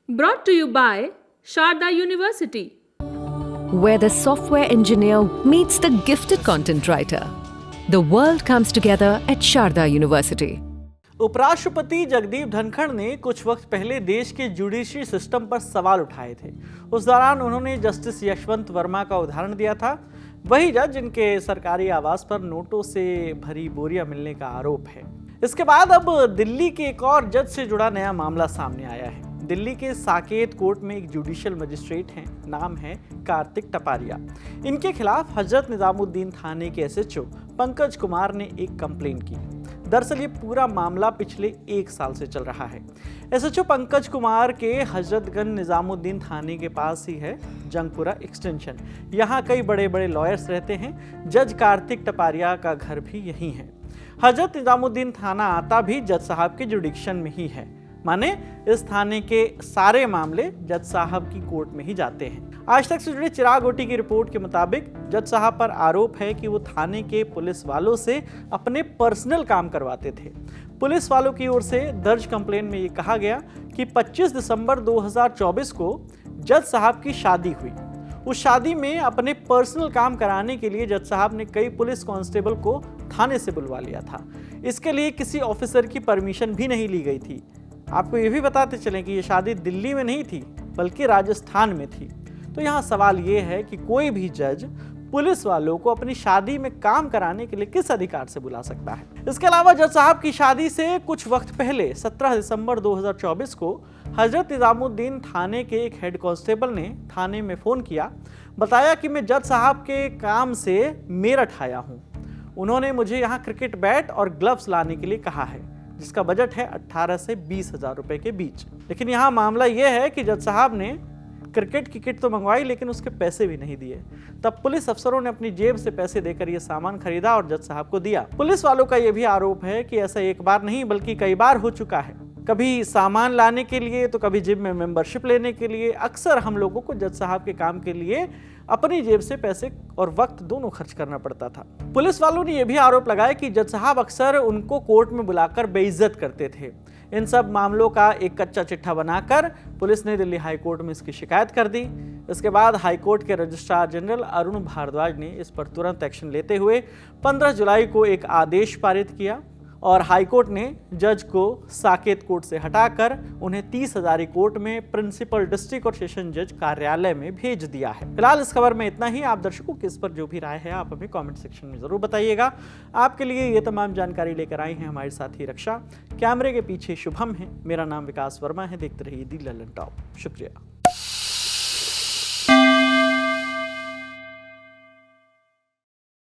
Brought to you by Sharda University. Where the software engineer meets the gifted content writer. The world comes together at Sharda University. उपराष्ट्रपति जगदीप धनखड़ ने कुछ वक्त पहले देश के judiciary system पर सवाल उठाए थे। उस दौरान उन्होंने जस्टिस यशवंत वर्मा का उदाहरण दिया था, वही जज जिनके सरकारी आवास पर नोटों से भरी बोरियां मिलने का आरोप है। इसके बाद अब दिल्ली के एक और जज से जुड़ा नया मामला सामने आया है। दिल्ली के साकेत कोर्ट में एक जुडिशियल मजिस्ट्रेट हैं, नाम है कार्तिक टपारिया। इनके खिलाफ हजरत निजामुद्दीन थाने के एसएचओ पंकज कुमार ने एक कंप्लेंट की। दरअसल ये पूरा मामला पिछले 1 साल से चल रहा है। एसएचओ पंकज कुमार के हजरतगंज निजामुद्दीन थाने के पास ही है जंगपुरा एक्सटेंशन। यहाँ कई बड़े बड़े लॉयर्स रहते हैं। जज कार्तिक टपारिया का घर भी यहीं है। हजरत निजामुद्दीन थाना आता भी जज साहब के जुडिक्शन में ही है, माने इस थाने के सारे मामले जज साहब की कोर्ट में ही जाते हैं। आज तक से जुड़े चिराग ओटी की रिपोर्ट के मुताबिक जज साहब पर आरोप है कि वो थाने के पुलिस वालों से अपने पर्सनल काम करवाते थे। पुलिस वालों की ओर से दर्ज कंप्लेंट में ये कहा गया कि 25 दिसंबर 2024 को जज साहब की शादी हुई। उस शादी में अपने पर्सनल काम कराने के लिए जज साहब ने कई पुलिस कांस्टेबल को थाने से बुलवा लिया था। इसके लिए किसी ऑफिसर की परमिशन भी नहीं ली गई थी। आपको ये भी बताते चलें कि ये शादी दिल्ली में नहीं थी बल्कि राजस्थान में थी। तो यहाँ सवाल ये है कि कोई भी जज पुलिस वालों को अपनी शादी में काम कराने के लिए किस अधिकार से बुला सकता है। इसके अलावा जज साहब की शादी से कुछ वक्त पहले 17 दिसंबर 2024 को हजरत निजामुद्दीन थाने के एक हेड कांस्टेबल ने थाने में फ़ोन किया, बताया कि मैं जज साहब के काम से मेरठ आया हूँ। उन्होंने मुझे यहाँ क्रिकेट बैट और ग्लव्स लाने के लिए कहा है, जिसका बजट है 18 से 20 हज़ार रुपए के बीच। लेकिन यहाँ मामला यह है कि जज साहब ने क्रिकेट की किट तो मंगवाई लेकिन उसके पैसे भी नहीं दिए। तब पुलिस अफसरों ने अपनी जेब से पैसे देकर यह सामान खरीदा और जज साहब को दिया। पुलिस वालों का यह भी आरोप है कि ऐसा एक बार नहीं बल्कि कई बार हो चुका है। कभी सामान लाने के लिए तो कभी जिम में मेंबरशिप लेने के लिए। अक्सर हम लोगों को जज साहब के काम के लिए अपनी जेब से पैसे और वक्त दोनों खर्च करना पड़ता था। पुलिस वालों ने यह भी आरोप लगाया कि जज साहब अक्सर उनको कोर्ट में बुलाकर बेइज्जत करते थे। इन सब मामलों का एक कच्चा चिट्ठा बनाकर पुलिस ने दिल्ली हाई कोर्ट में इसकी शिकायत कर दी। इसके बाद हाई कोर्ट के रजिस्ट्रार जनरल अरुण भारद्वाज ने इस पर तुरंत एक्शन लेते हुए 15 जुलाई को एक आदेश पारित किया और हाई कोर्ट ने जज को साकेत कोर्ट से हटाकर उन्हें 30 हजारी कोर्ट में प्रिंसिपल डिस्ट्रिक्ट और सेशन जज कार्यालय में भेज दिया है। फिलहाल इस खबर में इतना ही। आप दर्शकों की इस पर जो भी राय है आप हमें कमेंट सेक्शन में जरूर बताइएगा। आपके लिए ये तमाम जानकारी लेकर आई हैं हमारे साथी रक्षा। कैमरे के पीछे शुभम है, मेरा नाम विकास वर्मा है। देखते रहिए दी ललन टॉप। शुक्रिया।